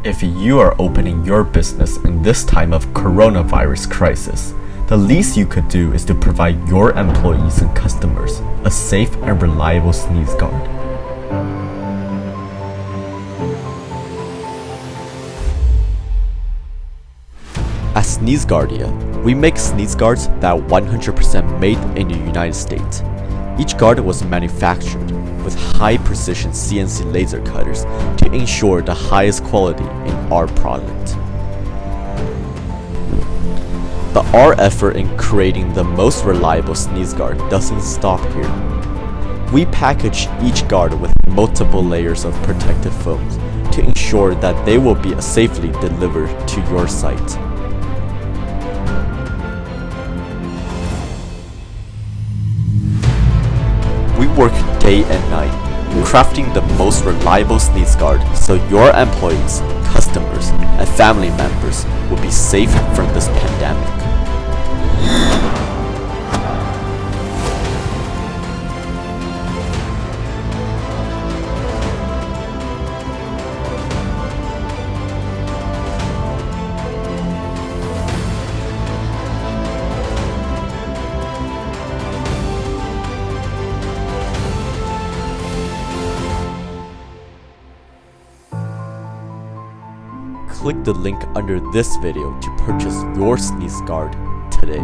If you are opening your business in this time of coronavirus crisis, the least you could do is to provide your employees and customers a safe and reliable sneeze guard. At Sneeze Guardia, we make sneeze guards that are 100% made in the United States. Each guard was manufactured with high-precision CNC laser cutters to ensure the highest quality in our product. But our effort in creating the most reliable sneeze guard doesn't stop here. We package each guard with multiple layers of protective foams to ensure that they will be safely delivered to your site. We work day and night, crafting the most reliable sneeze guard so your employees, customers, and family members will be safe from this pandemic. Click the link under this video to purchase your sneeze guard today.